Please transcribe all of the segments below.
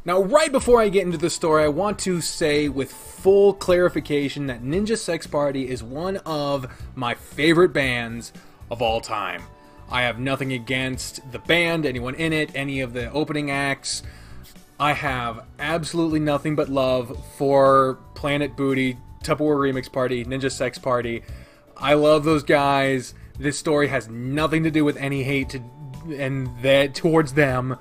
Now, right before I get into the story, I want to say with full clarification that Ninja Sex Party is one of my favorite bands of all time. I have nothing against the band, anyone in it, any of the opening acts. I have absolutely nothing but love for Planet Booty, Tupperware Remix Party, Ninja Sex Party. I love those guys. This story has nothing to do with any hate towards them.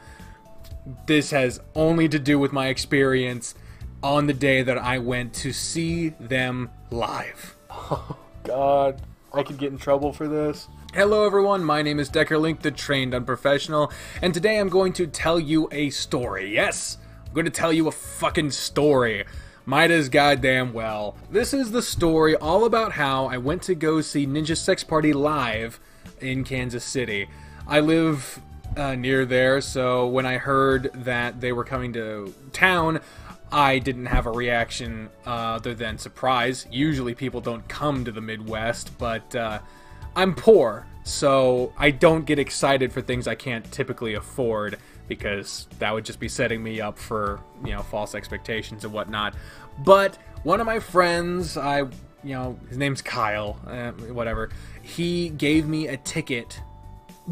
This has only to do with my experience on the day that I went to see them live. Oh, God. I could get in trouble for this. Hello, everyone. My name is Decker Link, the trained unprofessional, and today I'm going to tell you a story. Yes, I'm going to tell you a fucking story. Might as goddamn well. This is the story all about how I went to go see Ninja Sex Party live in Kansas City. I live near there, so when I heard that they were coming to town, I didn't have a reaction other than surprise. Usually people don't come to the Midwest, but I'm poor, so I don't get excited for things I can't typically afford, because that would just be setting me up for, false expectations and whatnot. But one of my friends, his name's Kyle, whatever, he gave me a ticket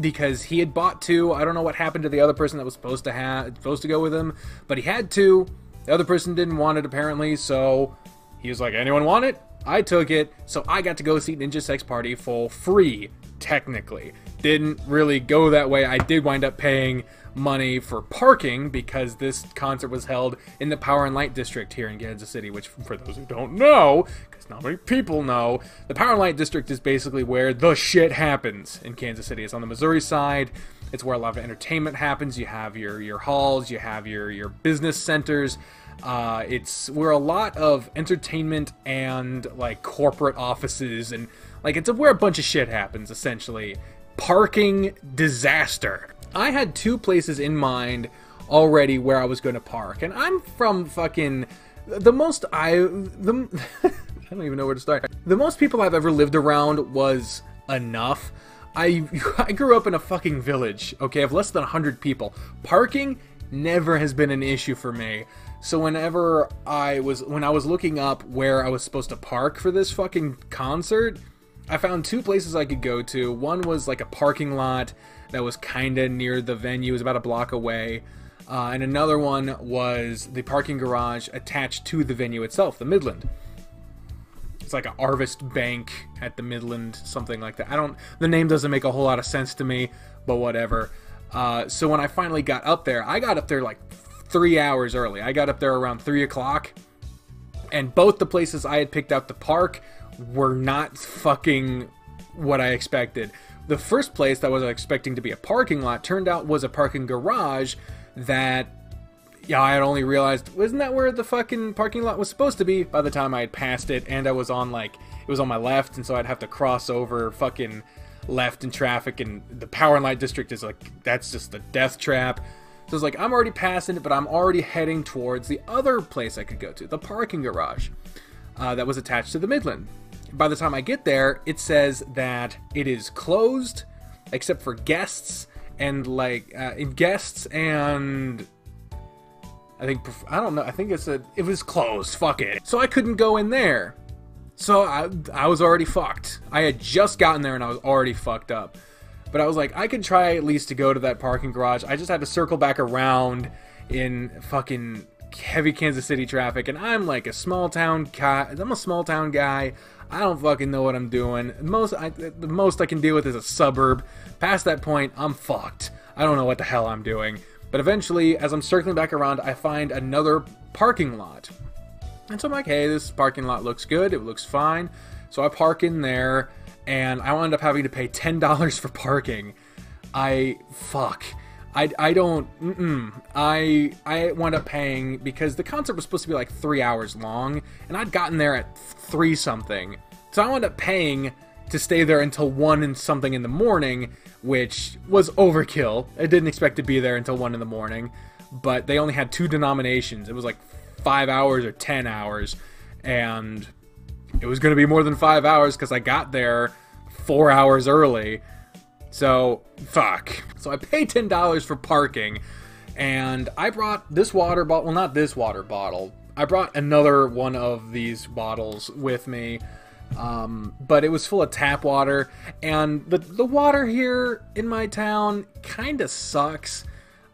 because he had bought two. I don't know what happened to the other person that was supposed to go with him, but he had two. The other person didn't want it apparently, so he was like, anyone want it? I took it, so I got to go see Ninja Sex Party for free, technically. Didn't really go that way. I did wind up paying money for parking because this concert was held in the Power and Light District here in Kansas City, which, for those who don't know, because not many people know, the Power and Light District is basically where the shit happens in Kansas City. It's on the Missouri side. It's where a lot of entertainment happens. You have your halls, you have your business centers. It's where a lot of entertainment and like corporate offices and it's where a bunch of shit happens, essentially. Parking disaster. I had two places in mind already where I was going to park, and I'm from fucking I don't even know where to start. The most people I've ever lived around was enough. I grew up in a fucking village, okay, of less than 100 people. Parking never has been an issue for me. So when I was looking up where I was supposed to park for this fucking concert, I found two places I could go to. One was like a parking lot that was kinda near the venue, it was about a block away. And another one was the parking garage attached to the venue itself, the Midland. It's like a Harvest Bank at the Midland, something like that. The name doesn't make a whole lot of sense to me, but whatever. So when I finally got up there, I got up there like 3 hours early. I got up there around 3 o'clock, and both the places I had picked out to park were not fucking what I expected. The first place that I was expecting to be a parking lot turned out was a parking garage that, I had only realized, wasn't that where the fucking parking lot was supposed to be by the time I had passed it, and I was on it was on my left, and so I'd have to cross over fucking left in traffic, and the Power and Light District is that's just a death trap. So it's I'm already passing it, but I'm already heading towards the other place I could go to, the parking garage that was attached to the Midland. By the time I get there, it says that it is closed, except for guests, and guests and I think it was closed, fuck it. So I couldn't go in there. So I was already fucked. I had just gotten there and I was already fucked up. But I was like, I could try at least to go to that parking garage. I just had to circle back around in fucking heavy Kansas City traffic, and I'm like a small town guy. I'm a small town guy. I don't fucking know what I'm doing. The most I can deal with is a suburb. Past that point, I'm fucked. I don't know what the hell I'm doing. But eventually, as I'm circling back around, I find another parking lot. And so I'm like, hey, this parking lot looks good. It looks fine. So I park in there, and I wound up having to pay $10 for parking. I wound up paying, because the concert was supposed to be like 3 hours long, and I'd gotten there at 3 something. So I wound up paying to stay there until 1 and something in the morning, which was overkill. I didn't expect to be there until 1 in the morning, but they only had 2 denominations. It was like 5 hours or 10 hours, and it was going to be more than 5 hours because I got there 4 hours early. So, fuck. So I paid $10 for parking, And I brought this water bottle, well, not this water bottle. I brought another one of these bottles with me, but it was full of tap water, and the water here in my town kind of sucks,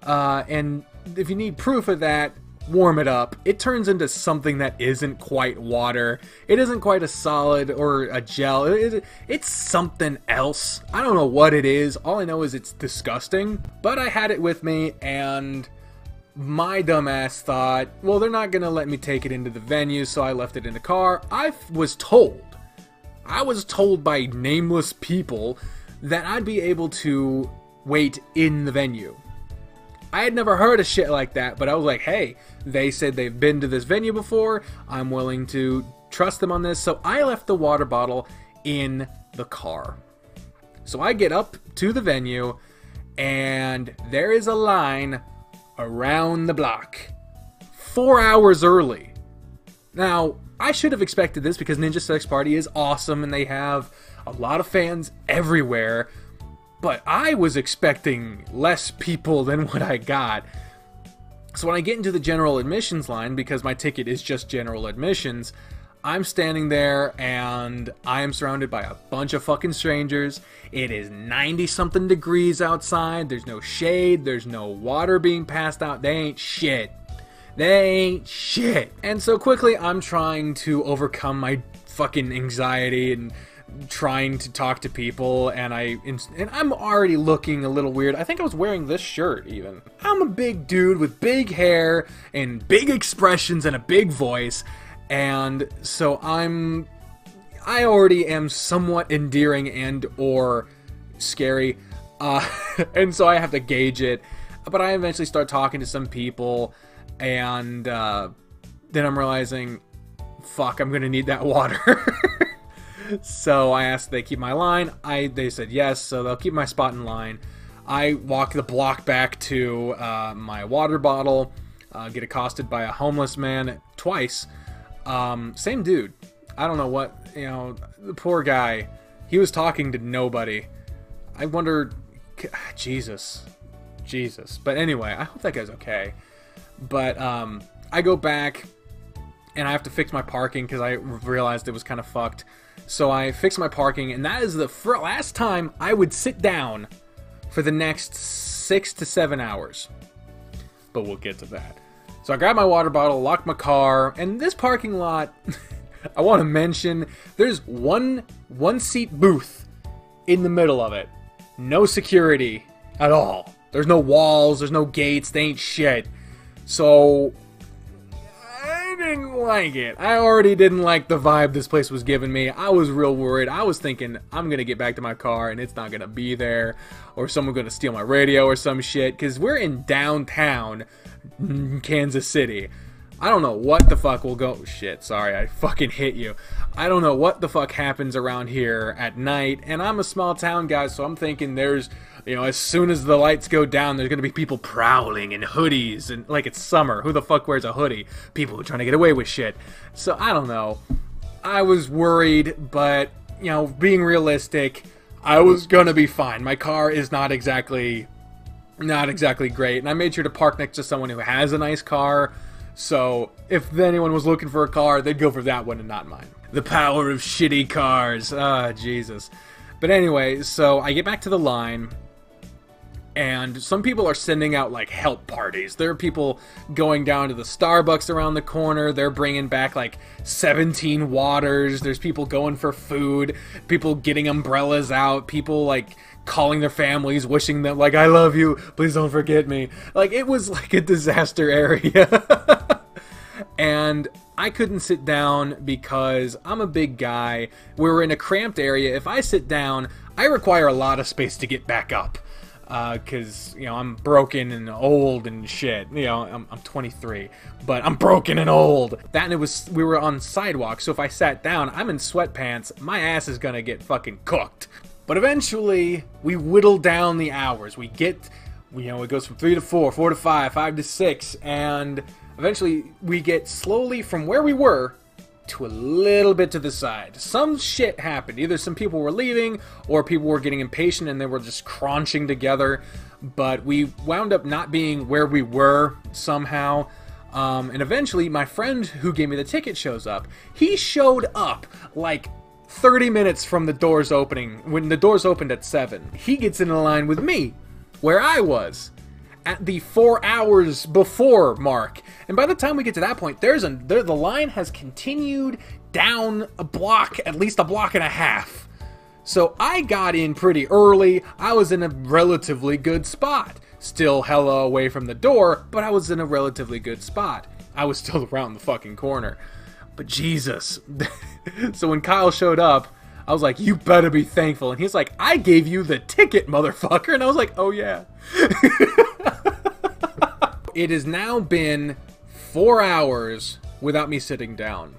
and if you need proof of that, warm it up. It turns into something that isn't quite water. It isn't quite a solid or a gel. It's something else. I don't know what it is. All I know is it's disgusting, but I had it with me, and my dumbass thought, well, they're not gonna let me take it into the venue, so I left it in the car. I was told by nameless people that I'd be able to wait in the venue. I had never heard of shit like that, but I was like, hey, they said they've been to this venue before. I'm willing to trust them on this, so I left the water bottle in the car. So I get up to the venue, and there is a line around the block 4 hours early. Now, I should have expected this because Ninja Sex Party is awesome and they have a lot of fans everywhere, but I was expecting less people than what I got. So when I get into the general admissions line, because my ticket is just general admissions, I'm standing there and I am surrounded by a bunch of fucking strangers. It is 90-something degrees outside. There's no shade. There's no water being passed out. They ain't shit. They ain't shit. And so quickly I'm trying to overcome my fucking anxiety and trying to talk to people, and I'm already looking a little weird. I think I was wearing this shirt even. I'm a big dude with big hair and big expressions and a big voice, and so I already am somewhat endearing and or scary, and so I have to gauge it. But I eventually start talking to some people, and then I'm realizing, fuck, I'm gonna need that water. So I asked if they keep my line. They said yes, so they'll keep my spot in line. I walk the block back to my water bottle, get accosted by a homeless man twice. Same dude. I don't know what, the poor guy. He was talking to nobody. I wonder, Jesus. But anyway, I hope that guy's okay. But I go back and I have to fix my parking because I realized it was kind of fucked. So I fixed my parking, and that is the last time I would sit down for the next 6 to 7 hours. But we'll get to that. So I grabbed my water bottle, locked my car, and this parking lot, I want to mention, there's one seat booth in the middle of it. No security at all. There's no walls, there's no gates, they ain't shit. So I didn't like it. I already didn't like the vibe this place was giving me. I was real worried. I was thinking I'm going to get back to my car and it's not going to be there, or someone's going to steal my radio or some shit, because we're in downtown Kansas City. I don't know what the fuck will go... Shit, sorry, I fucking hit you. I don't know what the fuck happens around here at night, and I'm a small town guy, so I'm thinking there's... as soon as the lights go down, there's gonna be people prowling in hoodies, and like it's summer. Who the fuck wears a hoodie? People who are trying to get away with shit. So, I don't know. I was worried, but, being realistic, I was gonna be fine. My car is not exactly great, and I made sure to park next to someone who has a nice car, so if anyone was looking for a car, they'd go for that one and not mine. The power of shitty cars. Ah, Jesus. But anyway, so I get back to the line, and some people are sending out, like, help parties. There are people going down to the Starbucks around the corner. They're bringing back, like, 17 waters. There's people going for food. People getting umbrellas out. People, like, calling their families, wishing them, like, I love you. Please don't forget me. Like, it was like a disaster area. And I couldn't sit down because I'm a big guy. We're in a cramped area. If I sit down, I require a lot of space to get back up. Because, I'm broken and old and shit. I'm 23, but I'm broken and old. That, and we were on sidewalk, so if I sat down, I'm in sweatpants, my ass is gonna get fucking cooked. But eventually, we whittle down the hours. We get, it goes from 3 to 4, 4 to 5, 5 to 6, and eventually we get slowly from where we were to a little bit to the side. Some shit happened. Either some people were leaving or people were getting impatient and they were just crunching together. But we wound up not being where we were somehow. And eventually my friend who gave me the ticket shows up. He showed up like 30 minutes from the doors opening, when the doors opened at 7. He gets in a line with me, where I was, at the 4 hours before mark. And by the time we get to that point, the line has continued down a block, at least a block and a half. So I got in pretty early. I was in a relatively good spot. Still hella away from the door, but I was in a relatively good spot. I was still around the fucking corner. But Jesus. So when Kyle showed up, I was like, you better be thankful. And he's like, I gave you the ticket, motherfucker. And I was like, oh yeah. It has now been 4 hours without me sitting down.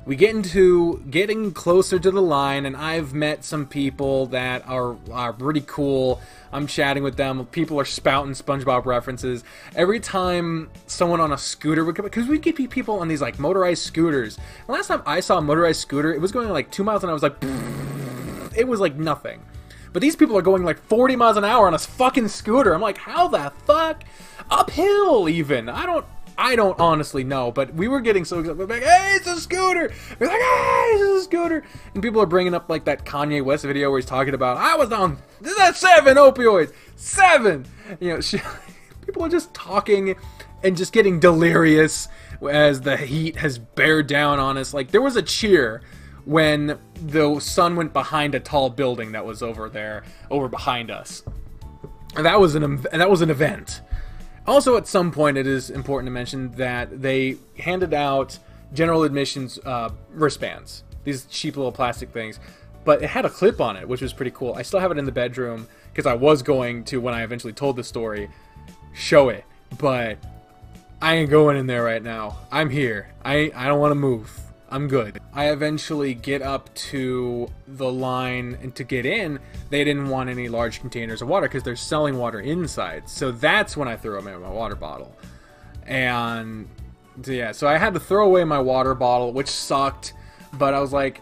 We get into getting closer to the line, and I've met some people that are pretty cool. I'm chatting with them. People are spouting SpongeBob references. Every time someone on a scooter would come, because we get people on these like motorized scooters. The last time I saw a motorized scooter, it was going like 2 miles, and I was like, it was like nothing. But these people are going like 40 miles an hour on a fucking scooter. I'm like, how the fuck? Uphill even. I don't honestly know, but we were getting so excited. We're like, hey, it's a scooter! We're like, hey, it's a scooter! And people are bringing up like that Kanye West video where he's talking about, I was on 7 opioids! 7! You know, people are just talking and just getting delirious as the heat has bared down on us. Like, there was a cheer when the sun went behind a tall building that was over behind us. And that was an event. Also, at some point, it is important to mention that they handed out general admissions wristbands. These cheap little plastic things. But it had a clip on it, which was pretty cool. I still have it in the bedroom, because I was going to, when I eventually told the story, show it. But I ain't going in there right now. I'm here. I don't want to move. I'm good. I eventually get up to the line, and to get in, they didn't want any large containers of water because they're selling water inside. So that's when I threw away my water bottle. And yeah, so I had to throw away my water bottle, which sucked. But I was like,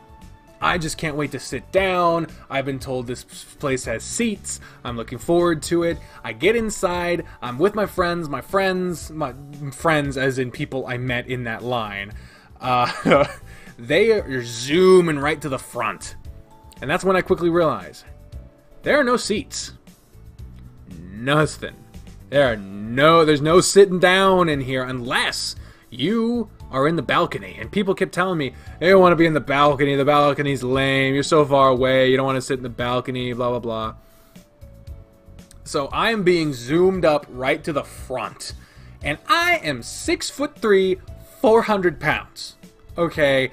I just can't wait to sit down. I've been told this place has seats. I'm looking forward to it. I get inside. I'm with my friends as in people I met in that line. They are zooming right to the front. And that's when I quickly realize there are no seats. Nothing. There's no sitting down in here unless you are in the balcony. And people kept telling me, they don't want to be in the balcony. The balcony's lame. You're so far away. You don't want to sit in the balcony, blah, blah, blah. So I am being zoomed up right to the front. And I am 6'3", 400 pounds. Okay,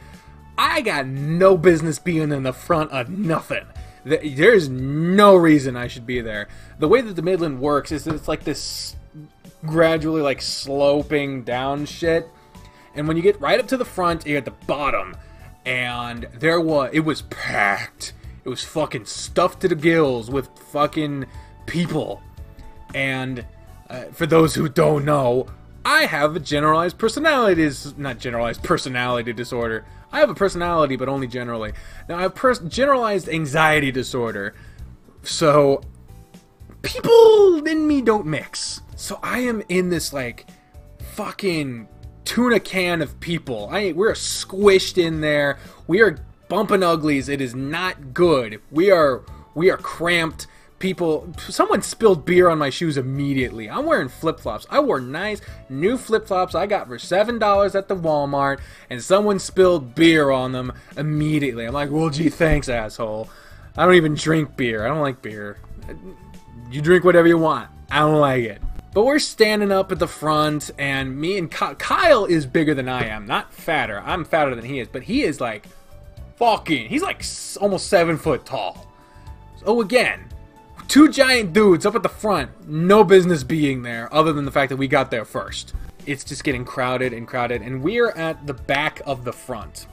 I got no business being in the front of nothing. There's no reason I should be there. The way that the Midland works is that it's like this gradually like sloping down shit. And when you get right up to the front, you're at the bottom. And it was packed. It was fucking stuffed to the gills with fucking people. And for those who don't know, I have a generalized personality, not generalized personality disorder. I have a personality, but only generally. Now, I have generalized anxiety disorder. So, people in me don't mix. So, I am in this, like, fucking tuna can of people. We're squished in there. We are bumping uglies. It is not good. We are cramped. Someone spilled beer on my shoes immediately. I'm wearing flip-flops. I wore nice new flip-flops I got for $7 at the Walmart, and someone spilled beer on them immediately. I'm like, well, gee, thanks, asshole. I don't even drink beer. I don't like beer. You drink whatever you want. I don't like it. But we're standing up at the front, and me and Kyle is bigger than I am. Not fatter. I'm fatter than he is, but he is like he's like almost 7 foot tall. So again, two giant dudes up at the front, no business being there other than the fact that we got there first. It's just getting crowded and crowded, and we're at the back of the front.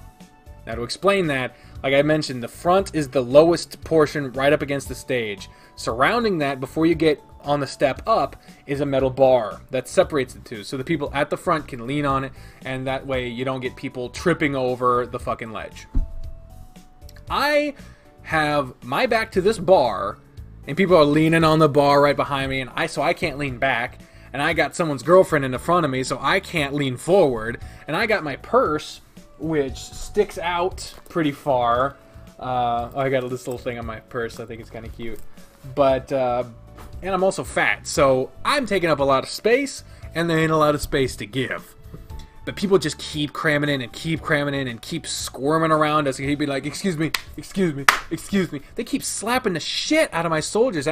Now to explain that, like I mentioned, the front is the lowest portion right up against the stage. Surrounding that, before you get on the step up, is a metal bar that separates the two. So the people at the front can lean on it, and that way you don't get people tripping over the fucking ledge. I have my back to this bar, and people are leaning on the bar right behind me, and so I can't lean back. And I got someone's girlfriend in the front of me, so I can't lean forward. And I got my purse, which sticks out pretty far. I got this little thing on my purse. I think it's kind of cute. But, and I'm also fat, so I'm taking up a lot of space, and there ain't a lot of space to give. But people just keep cramming in and keep cramming in and keep squirming around us. And he'd be like, excuse me, excuse me, excuse me. They keep slapping the shit out of my shoulders.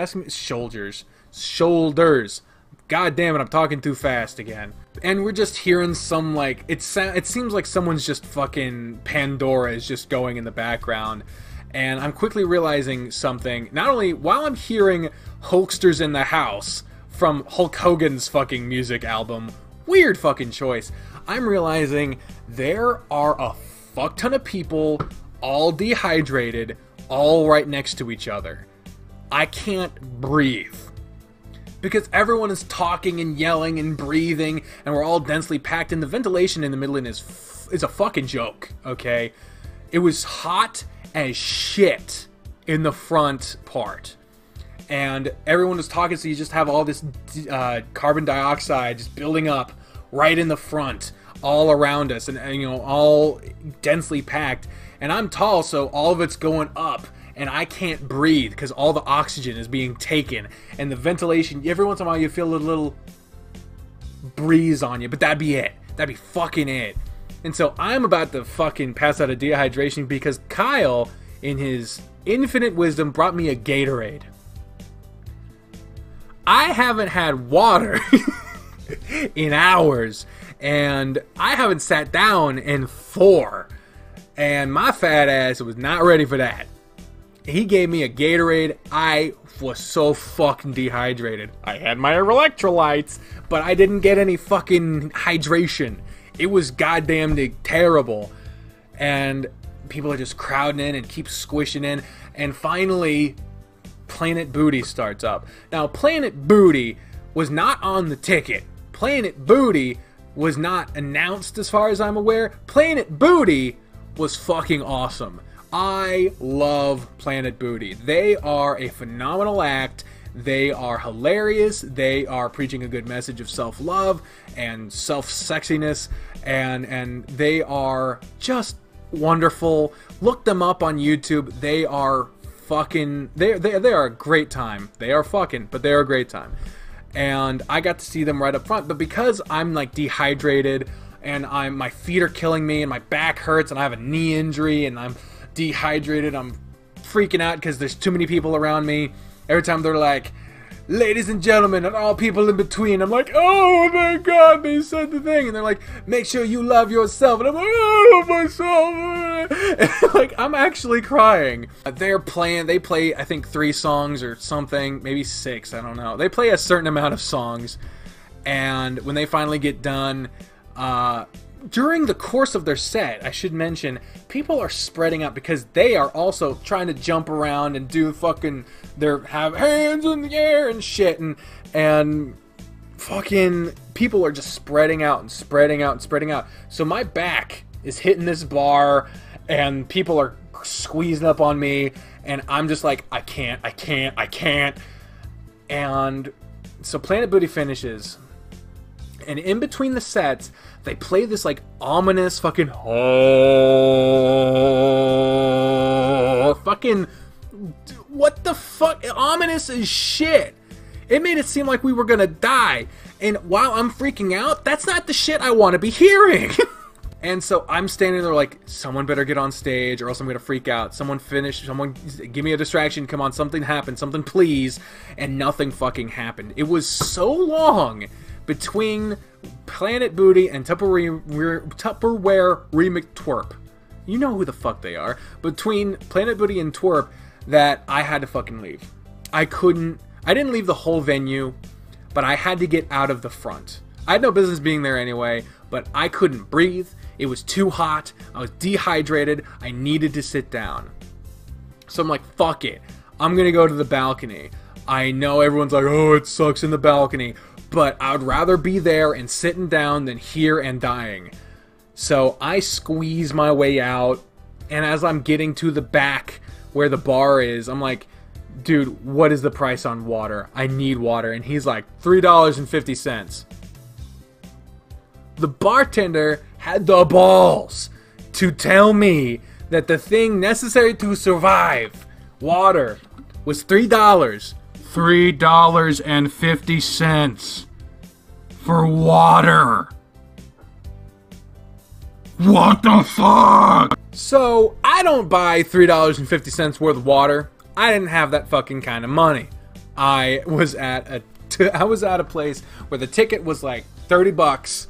God damn it, I'm talking too fast again. And we're just hearing some, like, it seems like someone's just fucking Pandora is just going in the background. And I'm quickly realizing something. Not only while I'm hearing Hulkster's in the House from Hulk Hogan's fucking music album, weird fucking choice, I'm realizing there are a fuck ton of people, all dehydrated, all right next to each other. I can't breathe. Because everyone is talking and yelling and breathing, and we're all densely packed, and the ventilation in the middle is a fucking joke, okay? It was hot as shit in the front part. And everyone was talking, so you just have all this carbon dioxide just building up right in the front, all around us, and you know, all densely packed. And I'm tall, so all of it's going up, and I can't breathe because all the oxygen is being taken, and the ventilation, every once in a while you feel a little breeze on you, but that'd be it. That'd be fucking it. And so I'm about to fucking pass out of dehydration because Kyle, in his infinite wisdom, brought me a Gatorade. I haven't had water in hours, and I haven't sat down in 4, and my fat ass was not ready for that. He gave me a Gatorade. I was so fucking dehydrated. I had my electrolytes, but I didn't get any fucking hydration. It was goddamn terrible. And people are just crowding in and keep squishing in. And finally, Planet Booty starts up. Now, Planet Booty was not on the ticket. Planet Booty was not announced as far as I'm aware. Planet Booty was fucking awesome. I love Planet Booty. They are a phenomenal act. They are hilarious. They are preaching a good message of self-love and self-sexiness, and they are just wonderful. Look them up on YouTube. They are fucking they are a great time. They are fucking, but they are a great time. And I got to see them right up front, but because I'm like dehydrated and my feet are killing me and my back hurts and I have a knee injury and I'm dehydrated, I'm freaking out because there's too many people around me. Every time they're like, ladies and gentlemen, and all people in between, I'm like, oh my god, they said the thing. And they're like, make sure you love yourself. And I'm like, oh, myself. And like, I'm actually crying. They play, I think, 3 songs or something, maybe 6, I don't know. They play a certain amount of songs. And when they finally get done, during the course of their set, I should mention, people are spreading out because they are also trying to jump around and do fucking, have hands in the air and shit, and fucking people are just spreading out and spreading out and spreading out. So my back is hitting this bar and people are squeezing up on me and I'm just like, I can't. And so Planet Booty finishes, and in between the sets, they play this like ominous fucking fucking what the fuck, ominous as shit. It made it seem like we were gonna die, and while I'm freaking out, that's not the shit I want to be hearing. And so I'm standing there like, someone better get on stage or else I'm gonna freak out. Someone give me a distraction, come on, something happen, something please. And nothing fucking happened. It was so long between Planet Booty and Tupperware Remix Twerp. You know who the fuck they are. Between Planet Booty and Twerp, that I had to fucking leave. I didn't leave the whole venue, but I had to get out of the front. I had no business being there anyway, but I couldn't breathe. It was too hot. I was dehydrated. I needed to sit down. So I'm like, fuck it. I'm going to go to the balcony. I know everyone's like, oh, it sucks in the balcony. But I would rather be there and sitting down than here and dying. So I squeeze my way out. And as I'm getting to the back where the bar is, I'm like, dude, what is the price on water? I need water. And he's like, $3.50. The bartender had the balls to tell me that the thing necessary to survive, water, was $3. $3.50 for water. What the fuck? So, I don't buy $3.50 worth of water. I didn't have that fucking kind of money. I was at a place where the ticket was like 30 bucks.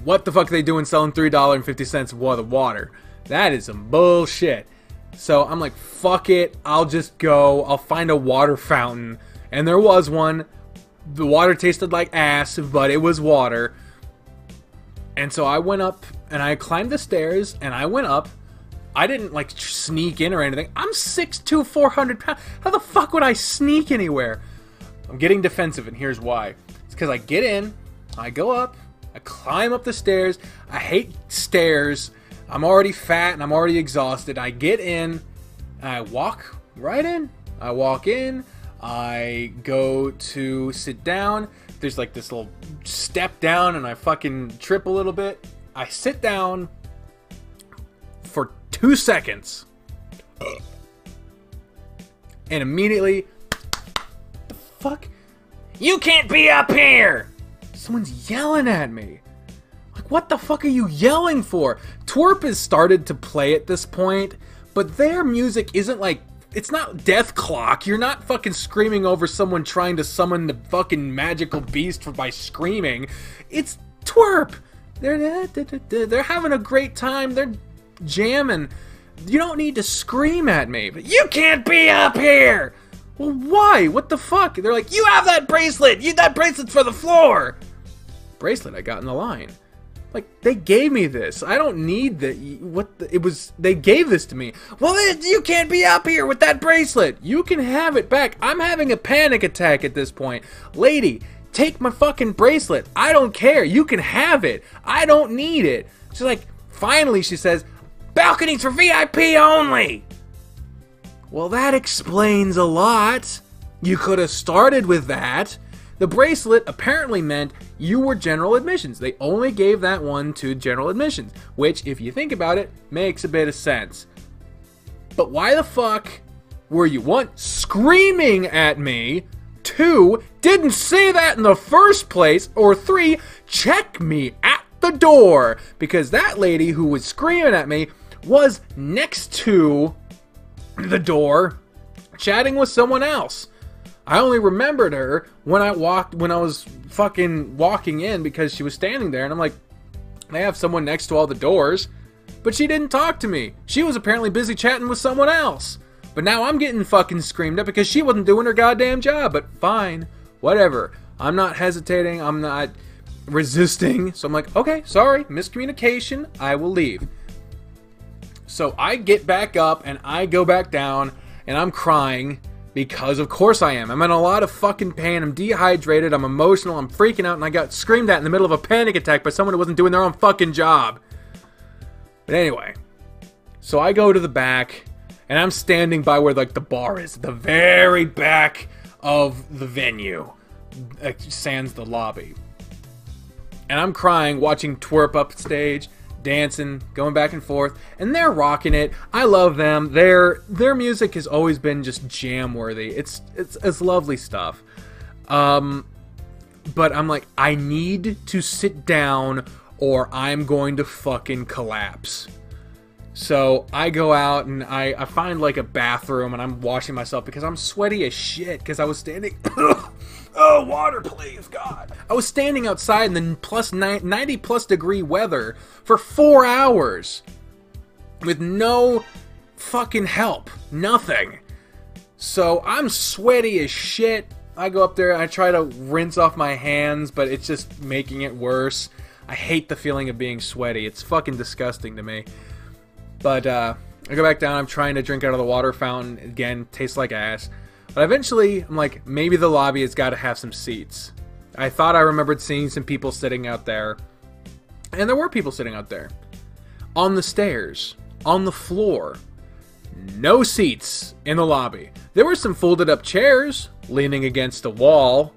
What the fuck are they doing selling $3.50 worth of water? That is some bullshit. So I'm like, fuck it. I'll just go. I'll find a water fountain. And there was one. The water tasted like ass, but it was water. And so I went up and I climbed the stairs and I went up. I didn't like sneak in or anything. I'm 6'2", 400 pounds. How the fuck would I sneak anywhere? I'm getting defensive, and here's why. It's because I get in, I go up, I climb up the stairs. I hate stairs. I'm already fat and I'm already exhausted. I get in, and I walk right in. I walk in, I go to sit down. There's like this little step down, and I fucking trip a little bit. I sit down for 2 seconds. And immediately, the fuck? You can't be up here! Someone's yelling at me. Like, what the fuck are you yelling for? Twerp has started to play at this point, but their music isn't like, it's not Death Clock. You're not fucking screaming over someone trying to summon the fucking magical beast by screaming. It's twerp. They're having a great time. They're jamming. You don't need to scream at me. But you can't be up here. Well, why? What the fuck? They're like, you have that bracelet. That bracelet's for the floor. Bracelet I got in the line. Like, they gave me this. I don't need that. They gave this to me. Well, you can't be up here with that bracelet. You can have it back. I'm having a panic attack at this point. Lady, take my fucking bracelet. I don't care. You can have it. I don't need it. She's like, finally, she says, balconies for VIP only. Well, that explains a lot. You could have started with that. The bracelet apparently meant you were general admissions. They only gave that one to general admissions, which, if you think about it, makes a bit of sense. But why the fuck were you, 1, screaming at me, 2, didn't say that in the first place, or 3, check me at the door? Because that lady who was screaming at me was next to the door chatting with someone else. I only remembered her when I was fucking walking in because she was standing there, and I'm like, they have someone next to all the doors, but she didn't talk to me. She was apparently busy chatting with someone else. But now I'm getting fucking screamed at because she wasn't doing her goddamn job. But fine, whatever. I'm not hesitating. I'm not resisting. So I'm like, okay, sorry, miscommunication. I will leave. So I get back up and I go back down and I'm crying. Because of course I am. I'm in a lot of fucking pain. I'm dehydrated. I'm emotional. I'm freaking out. And I got screamed at in the middle of a panic attack by someone who wasn't doing their own fucking job. But anyway. So I go to the back. And I'm standing by where like the bar is. The very back of the venue. Sans the lobby. And I'm crying watching twerp upstage. Dancing, going back and forth, and they're rocking it. I love them. Their music has always been just jam worthy. It's lovely stuff. But I'm like, I need to sit down or I'm going to fucking collapse. So I go out and I find like a bathroom and I'm washing myself because I'm sweaty as shit because I was standing. Oh, water, please, God. I was standing outside in the 90 plus degree weather for 4 hours with no fucking help. Nothing. So I'm sweaty as shit. I go up there, I try to rinse off my hands, but it's just making it worse. I hate the feeling of being sweaty. It's fucking disgusting to me. But I go back down, I'm trying to drink out of the water fountain. Again, tastes like ass. But eventually, I'm like, maybe the lobby has got to have some seats. I thought I remembered seeing some people sitting out there. And there were people sitting out there. On the stairs. On the floor. No seats in the lobby. There were some folded up chairs leaning against a wall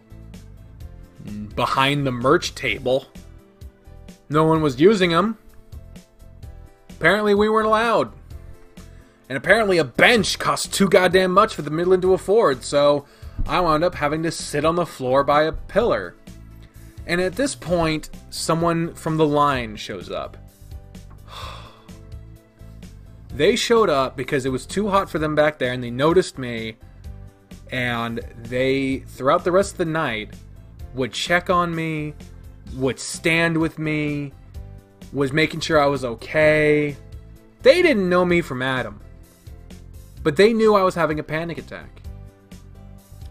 behind the merch table. No one was using them. Apparently we weren't allowed. And apparently a bench cost too goddamn much for the Midland to afford, so I wound up having to sit on the floor by a pillar. And at this point, someone from the line shows up. They showed up because it was too hot for them back there, and they noticed me, and they, throughout the rest of the night, would check on me, would stand with me, was making sure I was okay. They didn't know me from Adam, but they knew I was having a panic attack.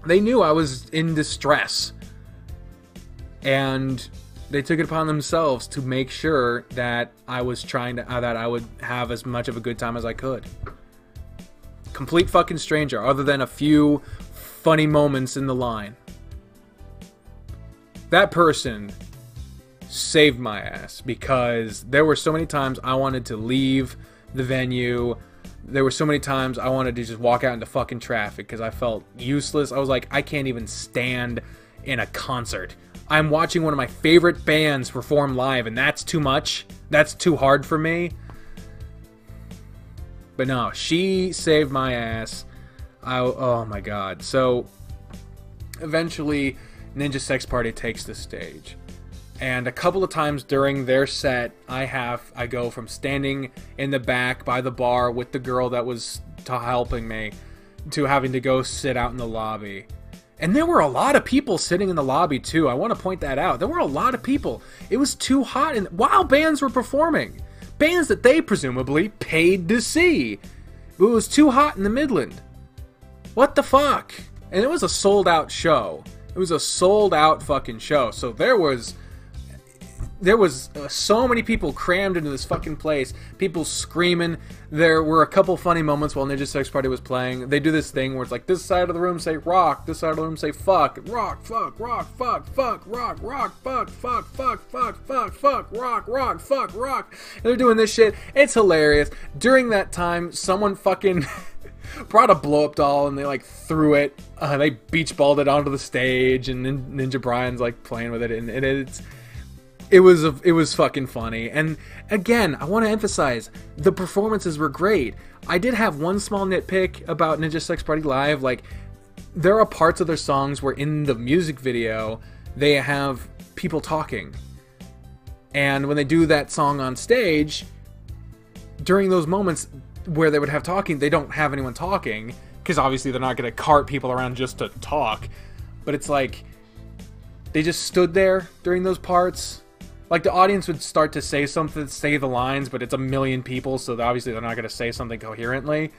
They knew I was in distress, and they took it upon themselves to make sure that I was trying to, that I would have as much of a good time as I could. Complete fucking stranger, other than a few funny moments in the line. That person saved my ass, because there were so many times I wanted to leave the venue. There were so many times I wanted to just walk out into fucking traffic because I felt useless. I was like, I can't even stand in a concert. I'm watching one of my favorite bands perform live, and that's too much. That's too hard for me. But no, she saved my ass. Oh my god. So, eventually, Ninja Sex Party takes the stage. And a couple of times during their set, I go from standing in the back by the bar with the girl that was helping me to having to go sit out in the lobby. And there were a lot of people sitting in the lobby too. I want to point that out. There were a lot of people. It was too hot, and while bands were performing, bands that they presumably paid to see. But it was too hot in the Midland. What the fuck? And it was a sold out show. It was a sold out fucking show. So there was so many people crammed into this fucking place. People screaming. There were a couple funny moments while Ninja Sex Party was playing. They do this thing where it's like, this side of the room say rock, this side of the room say fuck, rock, fuck, rock, fuck, fuck, rock, rock, fuck, fuck, fuck, fuck, fuck, fuck, rock, rock, fuck, rock. And they're doing this shit. It's hilarious. During that time, someone fucking brought a blow-up doll and they like threw it. They beach balled it onto the stage, and Ninja Brian's like playing with it, and it was fucking funny. And again, I want to emphasize, the performances were great. I did have one small nitpick about Ninja Sex Party Live. Like, there are parts of their songs where in the music video they have people talking, and when they do that song on stage, during those moments where they would have talking, they don't have anyone talking, because obviously they're not going to cart people around just to talk. But it's like, they just stood there during those parts. Like, the audience would start to say something, say the lines, but it's a million people, so obviously they're not going to say something coherently.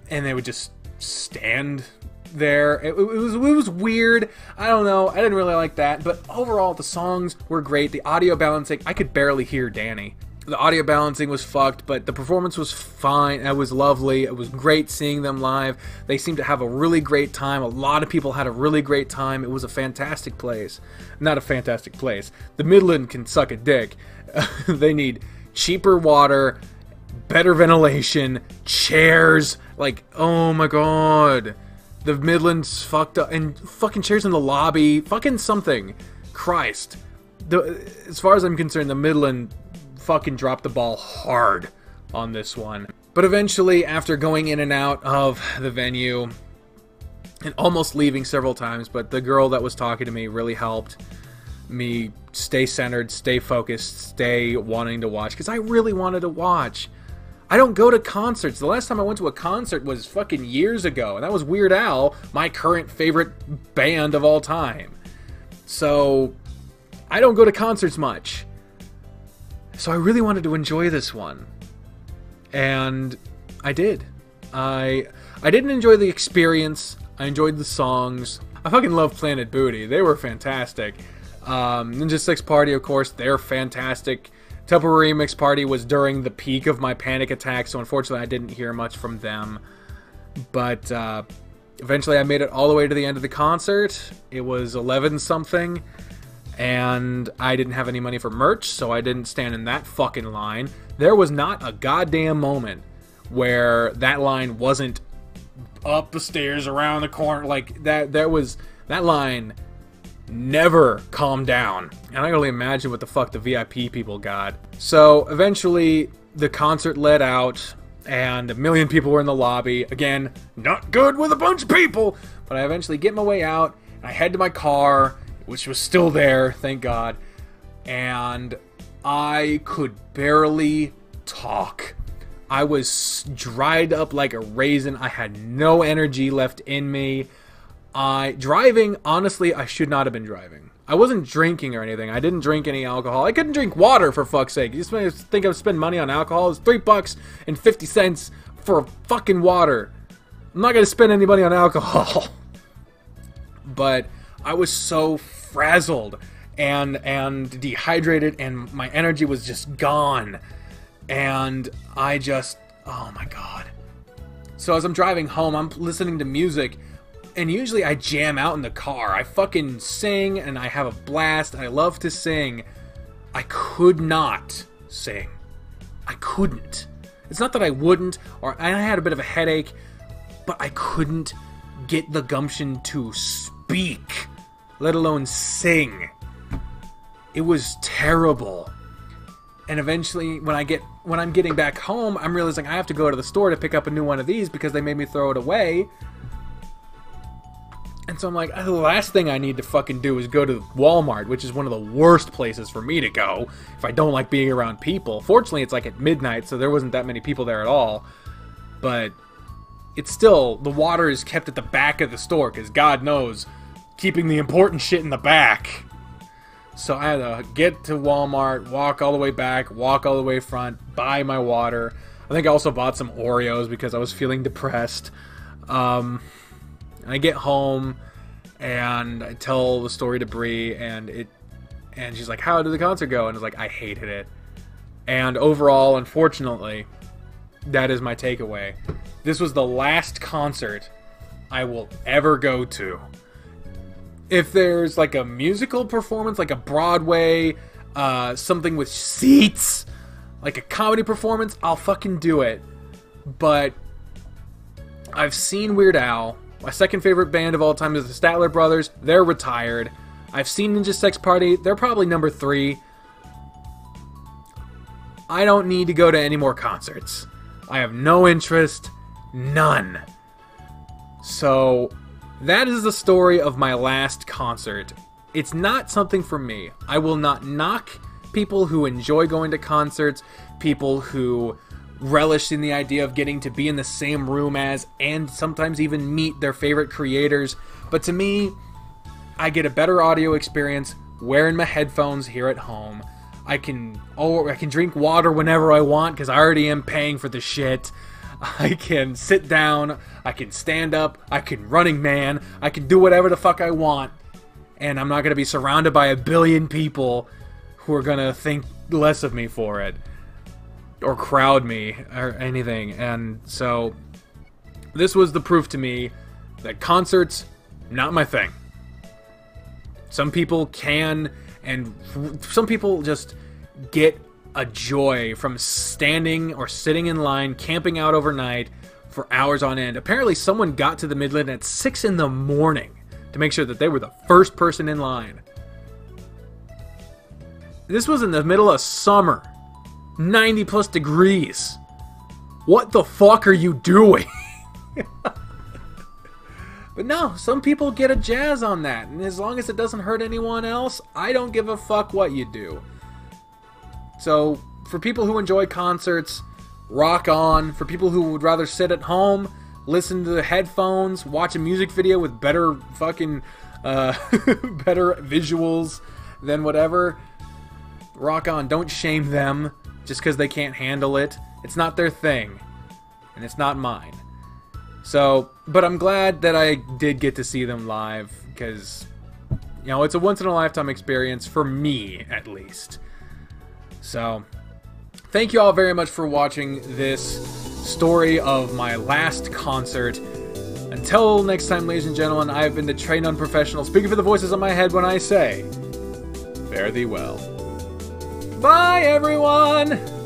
And they would just stand there. It was weird. I don't know. I didn't really like that. But overall, the songs were great. The audio balancing, I could barely hear Danny. The audio balancing was fucked, but the performance was fine. It was lovely. It was great seeing them live. They seemed to have a really great time. A lot of people had a really great time. It was a fantastic place. Not a fantastic place. The Midland can suck a dick. They need cheaper water, better ventilation, chairs. Like, oh my god. The Midland's fucked up. And fucking chairs in the lobby. Fucking something. Christ. As far as I'm concerned, the Midland fucking dropped the ball hard on this one. But eventually, after going in and out of the venue and almost leaving several times, but the girl that was talking to me really helped me stay centered, stay focused, stay wanting to watch, because I really wanted to watch. I don't go to concerts. The last time I went to a concert was fucking years ago, and that was Weird Al, my current favorite band of all time. So I don't go to concerts much. So I really wanted to enjoy this one. And I did. I didn't enjoy the experience. I enjoyed the songs. I fucking love Planet Booty. They were fantastic. Ninja Six Party, of course, they're fantastic. Temple Remix Party was during the peak of my panic attack, so unfortunately I didn't hear much from them. But eventually I made it all the way to the end of the concert. It was 11-something, and I didn't have any money for merch, so I didn't stand in that fucking line. There was not a goddamn moment where that line wasn't up the stairs, around the corner, like that. That line never calmed down, and I can only imagine what the fuck the VIP people got. So eventually the concert let out, and 1 million people were in the lobby. Again, not good with a bunch of people, but I eventually get my way out, and I head to my car, which was still there, thank God, and I could barely talk. I was dried up like a raisin. I had no energy left in me. Driving, honestly, I should not have been driving. I wasn't drinking or anything. I didn't drink any alcohol. I couldn't drink water, for fuck's sake. You think I would spend money on alcohol? It's $3.50 for fucking water. I'm not going to spend any money on alcohol. But I was so frazzled and dehydrated, and my energy was just gone. And I just, oh my god. So as I'm driving home, I'm listening to music, and usually I jam out in the car. I fucking sing, and I have a blast, and I love to sing. I could not sing. I couldn't. It's not that I wouldn't, or I had a bit of a headache, but I couldn't get the gumption to speak, let alone sing. It was terrible. And eventually, when I'm getting back home, I'm realizing I have to go to the store to pick up a new one of these because they made me throw it away. And so I'm like, the last thing I need to fucking do is go to Walmart, which is one of the worst places for me to go if I don't like being around people. Fortunately, it's like at midnight, so there wasn't that many people there at all. But it's still, the water is kept at the back of the store because God knows, keeping the important shit in the back. So I had to get to Walmart, walk all the way back, walk all the way front, buy my water. I think I also bought some Oreos because I was feeling depressed. And I get home, and I tell the story to Bri, and she's like, how did the concert go? And it's like, I hated it. And overall, unfortunately, that is my takeaway. This was the last concert I will ever go to. If there's like a musical performance, like a Broadway, something with seats, like a comedy performance, I'll fucking do it. But I've seen Weird Al. My second favorite band of all time is the Statler Brothers. They're retired. I've seen Ninja Sex Party. They're probably number 3. I don't need to go to any more concerts. I have no interest. None. So that is the story of my last concert. It's not something for me. I will not knock people who enjoy going to concerts, people who relish in the idea of getting to be in the same room as, and sometimes even meet their favorite creators. But to me, I get a better audio experience wearing my headphones here at home. I can drink water whenever I want because I already am paying for the shit. I can sit down, I can stand up, I can Running Man, I can do whatever the fuck I want, and I'm not going to be surrounded by 1 billion people who are going to think less of me for it, or crowd me, or anything. And so, this was the proof to me that concerts, not my thing. Some people can, and some people just get a joy from standing or sitting in line, camping out overnight for hours on end. Apparently someone got to the Midland at 6 in the morning to make sure that they were the first person in line. This was in the middle of summer. 90 plus degrees. What the fuck are you doing? But no, some people get a jazz on that, and as long as it doesn't hurt anyone else, I don't give a fuck what you do. So, for people who enjoy concerts, rock on. For people who would rather sit at home, listen to the headphones, watch a music video with better fucking, better visuals than whatever, rock on. Don't shame them just because they can't handle it. It's not their thing, and it's not mine. So, but I'm glad that I did get to see them live, because, you know, it's a once-in-a-lifetime experience, for me, at least. So, thank you all very much for watching this story of my last concert. Until next time, ladies and gentlemen, I have been the trained unprofessional, speaking for the voices on my head when I say, fare thee well. Bye, everyone!